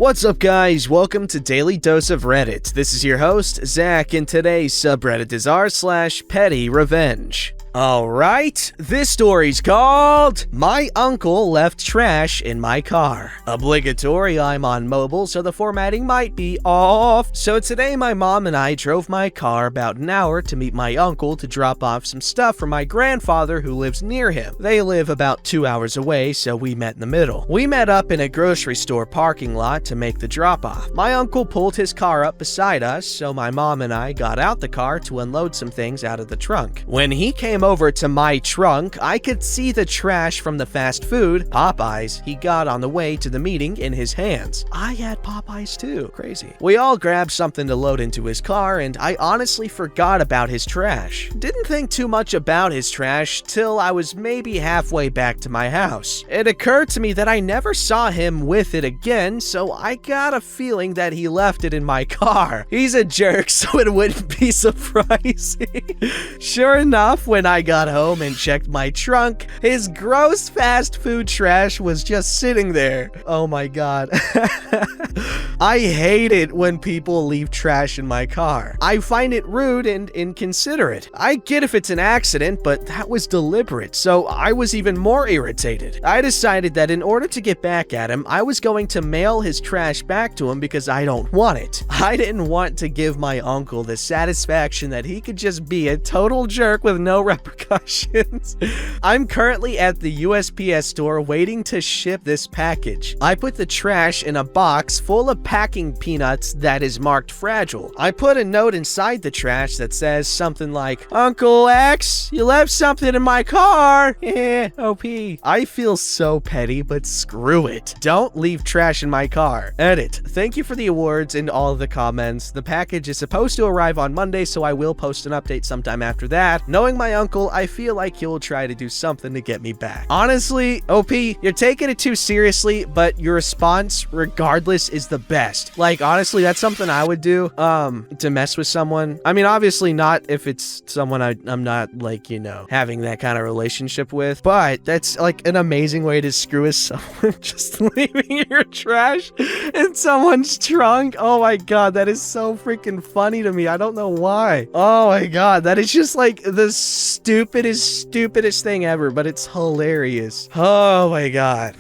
What's up, guys? Welcome to Daily Dose of Reddit. This is your host, Zach, and today's subreddit is r/PettyRevenge. Alright, this story's called My Uncle Left Trash in My Car. Obligatory, I'm on mobile, so the formatting might be off. So today my mom and I drove my car about an hour to meet my uncle to drop off some stuff for my grandfather who lives near him. They live about 2 hours away, so we met in the middle. We met up in a grocery store parking lot to make the drop off. My uncle pulled his car up beside us, so my mom and I got out the car to unload some things out of the trunk. When he came over to my trunk, I could see the trash from the fast food, Popeyes, he got on the way to the meeting in his hands. I had Popeyes too. Crazy. We all grabbed something to load into his car, and I honestly forgot about his trash. Didn't think too much about his trash till I was maybe halfway back to my house. It occurred to me that I never saw him with it again, so I got a feeling that he left it in my car. He's a jerk, so it wouldn't be surprising. Sure enough, when I got home and checked my trunk, his gross fast food trash was just sitting there. Oh my god. I hate it when people leave trash in my car. I find it rude and inconsiderate. I get if it's an accident, but that was deliberate, so I was even more irritated. I decided that in order to get back at him, I was going to mail his trash back to him because I don't want it. I didn't want to give my uncle the satisfaction that he could just be a total jerk with no repercussions. I'm currently at the USPS store waiting to ship this package. I put the trash in a box full of packing peanuts that is marked fragile. I put a note inside the trash that says something like, "Uncle X, you left something in my car." OP. I feel so petty, but screw it. Don't leave trash in my car. Edit. Thank you for the awards and all of the comments. The package is supposed to arrive on Monday, so I will post an update sometime after that. Knowing my uncle, I feel like he'll try to do something to get me back. Honestly, OP, you're taking it too seriously, but your response, regardless, is the best. Like, honestly, that's something I would do, to mess with someone. I mean, obviously not if it's someone I'm not, like, you know, having that kind of relationship with, but that's, like, an amazing way to screw with someone, just leaving your trash in someone's trunk. Oh my god, that is so freaking funny to me. I don't know why. Oh my god, that is just, like, the stupidest thing ever, but it's hilarious. Oh my god.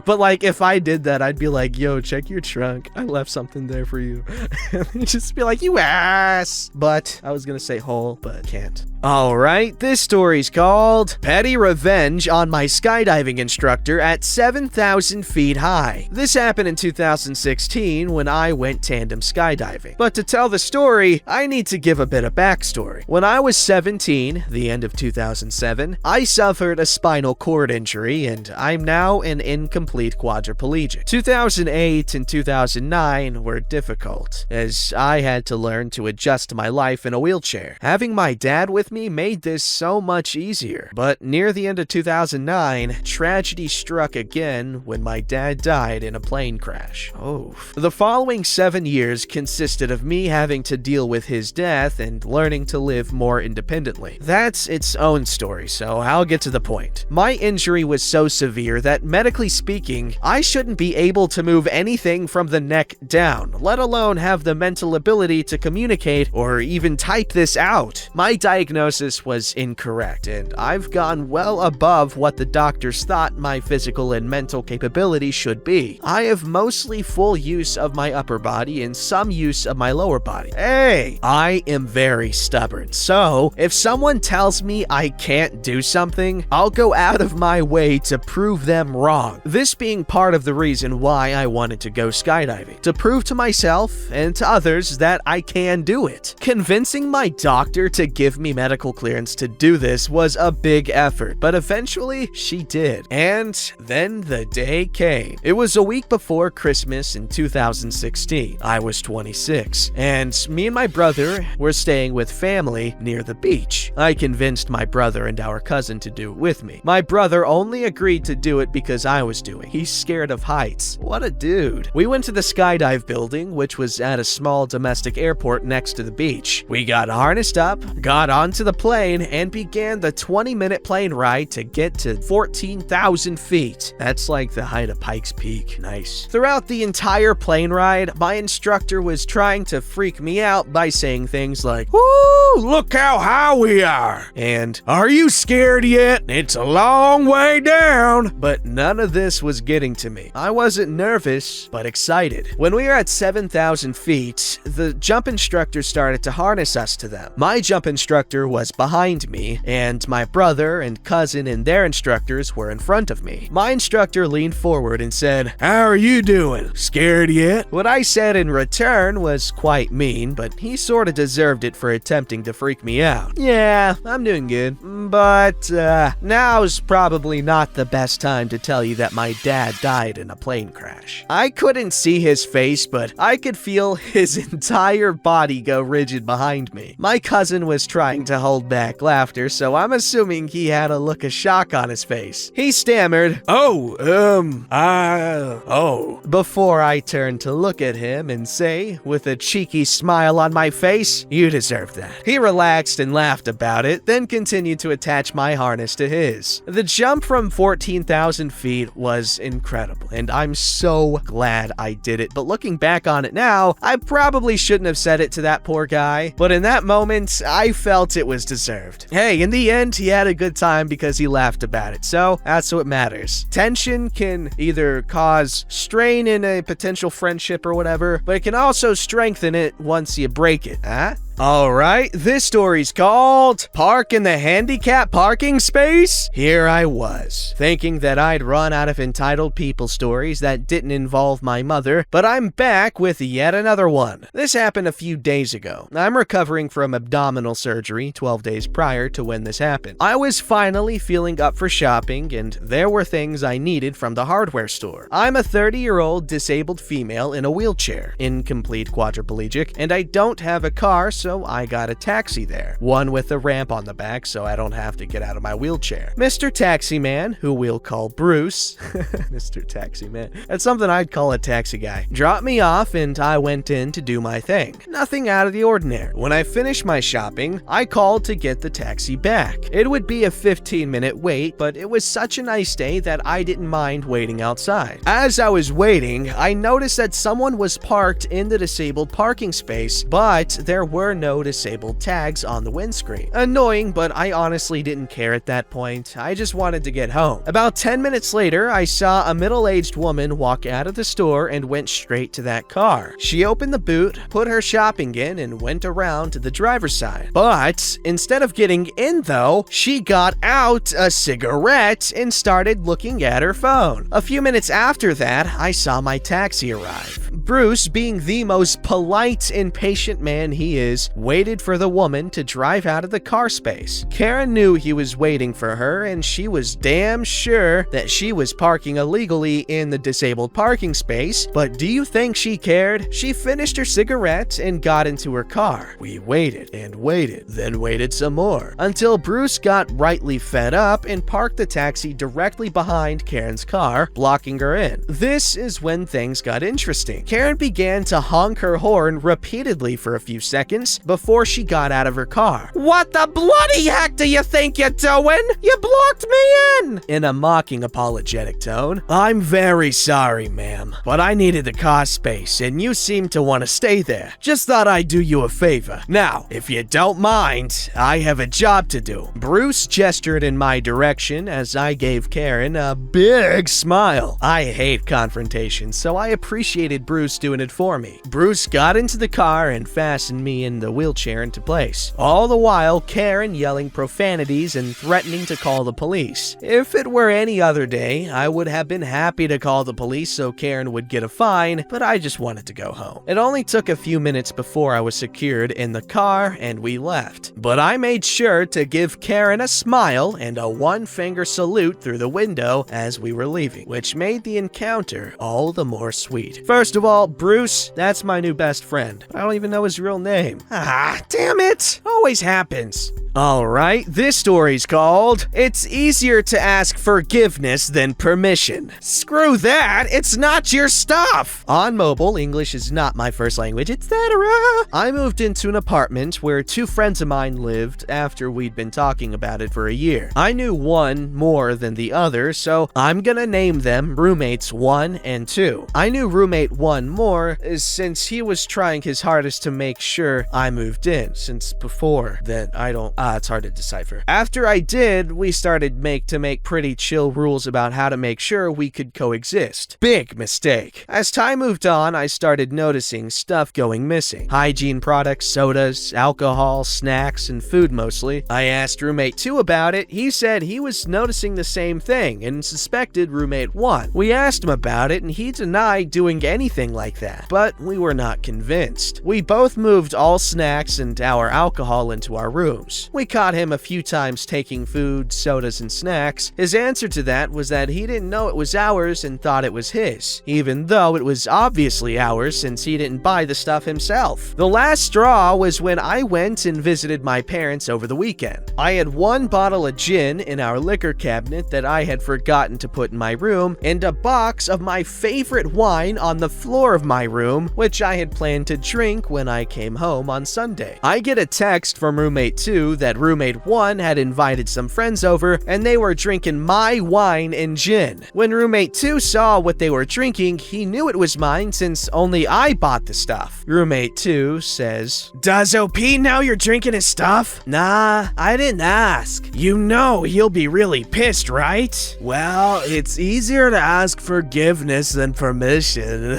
But like, if I did that, I'd be like, yo, check your trunk, I left something there for you. And just be like, you ass. But I was gonna say hole, but can't. Alright, this story's called PettyRevenge on My Skydiving Instructor at 7,000 feet high. This happened in 2016 when I went tandem skydiving. But to tell the story, I need to give a bit of backstory. When I was 17, the end of 2007, I suffered a spinal cord injury and I'm now an incomplete quadriplegic. 2008 and 2009 were difficult, as I had to learn to adjust my life in a wheelchair. Having my dad with me made this so much easier. But near the end of 2009, tragedy struck again when my dad died in a plane crash. Oh. The following 7 years consisted of me having to deal with his death and learning to live more independently. That's its own story, so I'll get to the point. My injury was so severe that medically speaking, I shouldn't be able to move anything from the neck down, let alone have the mental ability to communicate or even type this out. My diagnosis was incorrect, and I've gone well above what the doctors thought my physical and mental capability should be. I have mostly full use of my upper body and some use of my lower body. Hey, I am very stubborn, so if someone tells me I can't do something, I'll go out of my way to prove them wrong. This being part of the reason why I wanted to go skydiving, to prove to myself and to others that I can do it. Convincing my doctor to give me medical clearance to do this was a big effort, but eventually she did. And then the day came. It was a week before Christmas in 2016. I was 26, and me and my brother were staying with family near the beach. I convinced my brother and our cousin to do it with me. My brother only agreed to do it because I was doing. He's scared of heights. What a dude. We went to the Skydive building, which was at a small domestic airport next to the beach. We got harnessed up, got onto the plane, and began the 20-minute plane ride to get to 14,000 feet. That's like the height of Pikes Peak. Nice. Throughout the entire plane ride, my instructor was trying to freak me out by saying things like, "Woo, look how high we are," and "Are you scared yet? It's a long way down." But none of this was getting to me. I wasn't nervous, but excited. When we were at 7,000 feet, the jump instructor started to harness us to them. My jump instructor was behind me, and my brother and cousin and their instructors were in front of me. My instructor leaned forward and said, "How are you doing? Scared yet?" What I said in return was quite mean, but he sort of deserved it for attempting to freak me out. "Yeah, I'm doing good, but now's probably not the best time to tell you that my dad died in a plane crash." I couldn't see his face, but I could feel his entire body go rigid behind me. My cousin was trying to hold back laughter, so I'm assuming he had a look of shock on his face. He stammered, "Oh, before I turned to look at him and say, with a cheeky smile on my face, "You deserve that." He relaxed and laughed about it, then continued to attach my harness to his. The jump from 14,000 feet was incredible, and I'm so glad I did it. But looking back on it now, I probably shouldn't have said it to that poor guy, but in that moment, I felt it was deserved. Hey, in the end, he had a good time because he laughed about it, so that's what matters. Tension can either cause strain in a potential friendship or whatever, but it can also strengthen it once you break it, huh? Alright, this story's called Park in the Handicap Parking Space. Here I was, thinking that I'd run out of entitled people stories that didn't involve my mother, but I'm back with yet another one. This happened a few days ago. I'm recovering from abdominal surgery 12 days prior to when this happened. I was finally feeling up for shopping, and there were things I needed from the hardware store. I'm a 30-year-old disabled female in a wheelchair, incomplete quadriplegic, and I don't have a car, so I got a taxi there. One with a ramp on the back so I don't have to get out of my wheelchair. Mr. Taxi Man, who we'll call Bruce, Mr. Taxi Man, that's something I'd call a taxi guy, dropped me off and I went in to do my thing. Nothing out of the ordinary. When I finished my shopping, I called to get the taxi back. It would be a 15-minute wait, but it was such a nice day that I didn't mind waiting outside. As I was waiting, I noticed that someone was parked in the disabled parking space, but there were no disabled tags on the windscreen. Annoying, but I honestly didn't care at that point. I just wanted to get home. About 10 minutes later, I saw a middle-aged woman walk out of the store and went straight to that car. She opened the boot, put her shopping in, and went around to the driver's side. But instead of getting in though, she got out a cigarette and started looking at her phone. A few minutes after that, I saw my taxi arrive. Bruce, being the most polite and patient man he is, waited for the woman to drive out of the car space. Karen knew he was waiting for her, and she was damn sure that she was parking illegally in the disabled parking space, but do you think she cared? She finished her cigarette and got into her car. We waited and waited, then waited some more, until Bruce got rightly fed up and parked the taxi directly behind Karen's car, blocking her in. This is when things got interesting. Karen began to honk her horn repeatedly for a few seconds before she got out of her car. "What the bloody heck do you think you're doing? You blocked me in a mocking, apologetic tone. "I'm very sorry, ma'am, but I needed the car space and you seem to want to stay there. Just thought I'd do you a favor. Now, if you don't mind, I have a job to do." Bruce gestured in my direction as I gave Karen a big smile. I hate confrontation, so I appreciated Bruce doing it for me. Bruce got into the car and fastened me in the wheelchair into place. All the while, Karen yelling profanities and threatening to call the police. If it were any other day, I would have been happy to call the police so Karen would get a fine, but I just wanted to go home. It only took a few minutes before I was secured in the car and we left. But I made sure to give Karen a smile and a one-finger salute through the window as we were leaving, which made the encounter all the more sweet. First of all, Bruce, that's my new best friend. I don't even know his real name. Ah, damn it! Always happens. Alright, this story's called It's Easier to Ask Forgiveness Than Permission. Screw that, it's not your stuff! On mobile, English is not my first language, etc. I moved into an apartment where two friends of mine lived after we'd been talking about it for a year. I knew one more than the other, so I'm gonna name them roommates 1 and 2. I knew roommate 1 more since he was trying his hardest to make sure I moved in, since before that it's hard to decipher. After I did, we started to make pretty chill rules about how to make sure we could coexist. Big mistake. As time moved on, I started noticing stuff going missing. Hygiene products, sodas, alcohol, snacks, and food mostly. I asked roommate 2 about it. He said he was noticing the same thing and suspected roommate 1. We asked him about it and he denied doing anything like that, but we were not convinced. We both moved all snacks and our alcohol into our rooms. We caught him a few times taking food, sodas, and snacks. His answer to that was that he didn't know it was ours and thought it was his, even though it was obviously ours since he didn't buy the stuff himself. The last straw was when I went and visited my parents over the weekend. I had 1 bottle of gin in our liquor cabinet that I had forgotten to put in my room, and a box of my favorite wine on the floor of my room, which I had planned to drink when I came home on Sunday. I get a text from roommate 2 that roommate 1 had invited some friends over and they were drinking my wine and gin. When roommate 2 saw what they were drinking, he knew it was mine since only I bought the stuff. Roommate 2 says, "Does OP know you're drinking his stuff?" "Nah, I didn't ask." "You know he'll be really pissed, right?" "Well, it's easier to ask forgiveness than permission."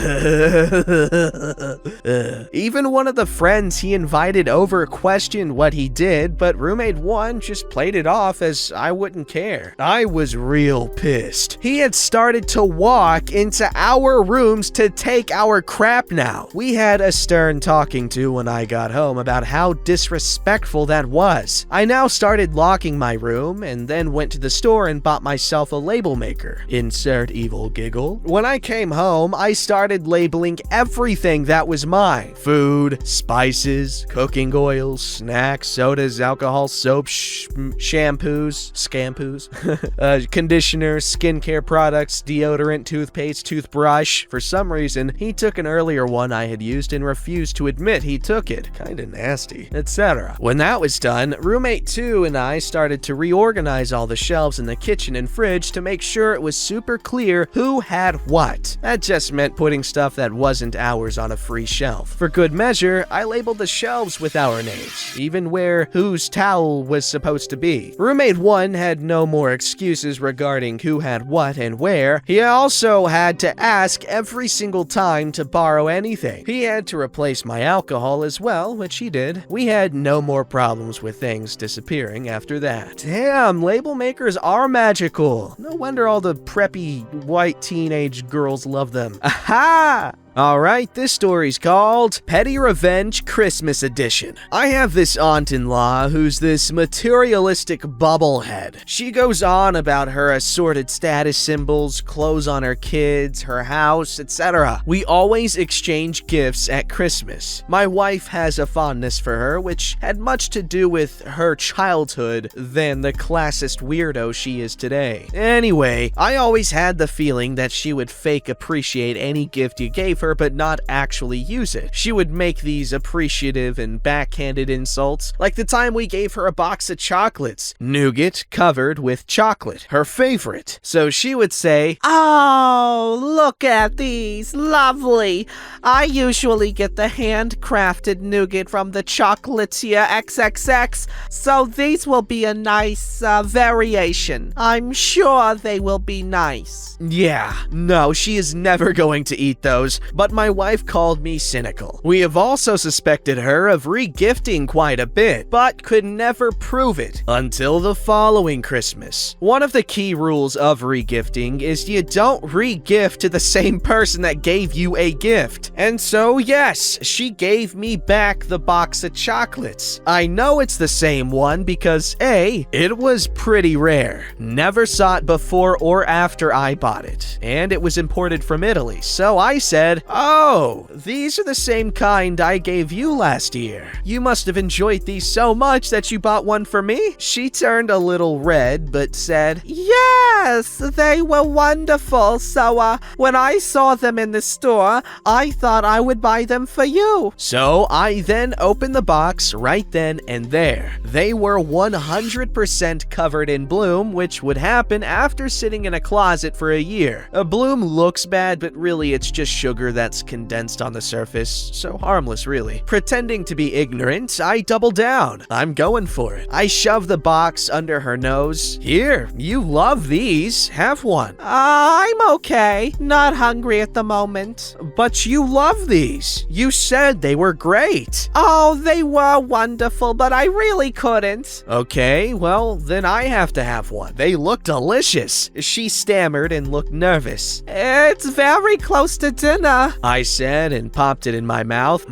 Even one of the friends he invited over questioned what he did, but roommate 1 just played it off as I wouldn't care. I was real pissed. He had started to walk into our rooms to take our crap now. We had a stern talking to when I got home about how disrespectful that was. I now started locking my room and then went to the store and bought myself a label maker. Insert evil giggle. When I came home, I started labeling everything that was mine. Food, spices, cooking oils, snacks, sodas, alcohol, soap, shampoos, conditioner, skincare products, deodorant, toothpaste, toothbrush. For some reason, he took an earlier one I had used and refused to admit he took it. Kinda nasty, etc. When that was done, roommate 2 and I started to reorganize all the shelves in the kitchen and fridge to make sure it was super clear who had what. That just meant putting stuff that wasn't ours on a free shelf. For good measure, I labeled the shelves with our names, even where whose towel was supposed to be. Roommate 1 had no more excuses regarding who had what and where. He also had to ask every single time to borrow anything. He had to replace my alcohol as well, which he did. We had no more problems with things disappearing after that. Damn, label makers are magical. No wonder all the preppy white teenage girls love them. Aha! Alright, this story's called PettyRevenge Christmas Edition. I have this aunt-in-law who's this materialistic bubblehead. She goes on about her assorted status symbols, clothes on her kids, her house, etc. We always exchange gifts at Christmas. My wife has a fondness for her, which had much to do with her childhood than the classist weirdo she is today. Anyway, I always had the feeling that she would fake appreciate any gift you gave her but not actually use it. She would make these appreciative and backhanded insults, like the time we gave her a box of chocolates, nougat covered with chocolate, her favorite. So she would say, "Oh, look at these, lovely. I usually get the handcrafted nougat from the Chocolatier XXX, so these will be a nice variation. I'm sure they will be nice." Yeah, no, she is never going to eat those, but my wife called me cynical. We have also suspected her of re-gifting quite a bit, but could never prove it until the following Christmas. One of the key rules of re-gifting is you don't re-gift to the same person that gave you a gift. And so yes, she gave me back the box of chocolates. I know it's the same one because A, it was pretty rare. Never saw it before or after I bought it, and it was imported from Italy. So I said, "Oh, these are the same kind I gave you last year. You must have enjoyed these so much that you bought one for me?" She turned a little red, but said, "Yes, they were wonderful, so when I saw them in the store, I thought I would buy them for you." So I then opened the box right then and there. They were 100% covered in bloom, which would happen after sitting in a closet for a year. A bloom looks bad, but really it's just sugar that's condensed on the surface, so harmless really. Pretending to be ignorant, I doubled down. I'm going for it. I shoved the box under her nose. "Here, you love these. Have one." I'm okay. Not hungry at the moment. "But you love these. You said they were great." Oh, they were wonderful, but I really couldn't. "Okay, well, then I have to have one. They look delicious." She stammered and looked nervous. "It's very close to dinner," I said and popped it in my mouth.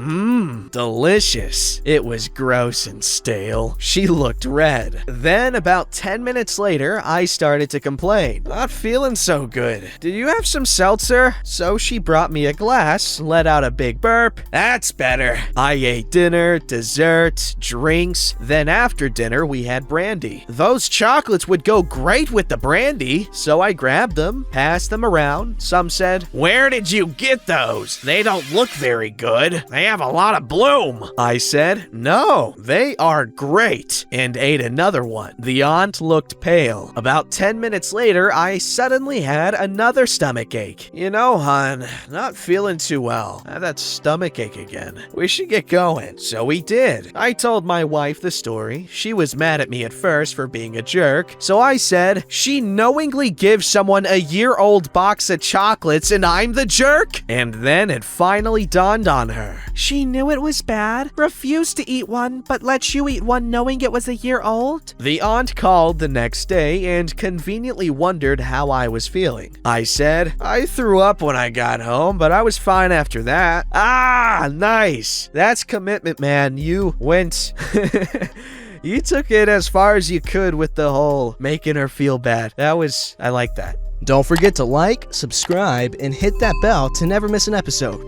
Delicious. It was gross and stale. She looked red. Then about 10 minutes later, I started to complain. "Not feeling so good. Did you have some seltzer?" So she brought me a glass, let out a big burp. "That's better." I ate dinner, dessert, drinks. Then after dinner, we had brandy. Those chocolates would go great with the brandy. So I grabbed them, passed them around. Some said, "Where did you get those? They don't look very good. They have a lot of bloom." I said, "No, they are great," and ate another one. The aunt looked pale. About 10 minutes later, I suddenly had another stomach ache. "You know, hon, not feeling too well. I have that stomach ache again. We should get going." So we did. I told my wife the story. She was mad at me at first for being a jerk. So I said, "She knowingly gives someone a year-old box of chocolates and I'm the jerk?" And then it finally dawned on her. She knew it was bad, refused to eat one, but let you eat one knowing it was a year old? The aunt called the next day and conveniently wondered how I was feeling. I said, "I threw up when I got home, but I was fine after that." "Ah, nice. That's commitment, man. You went..." You took it as far as you could with the whole making her feel bad. I like that. Don't forget to like, subscribe, and hit that bell to never miss an episode.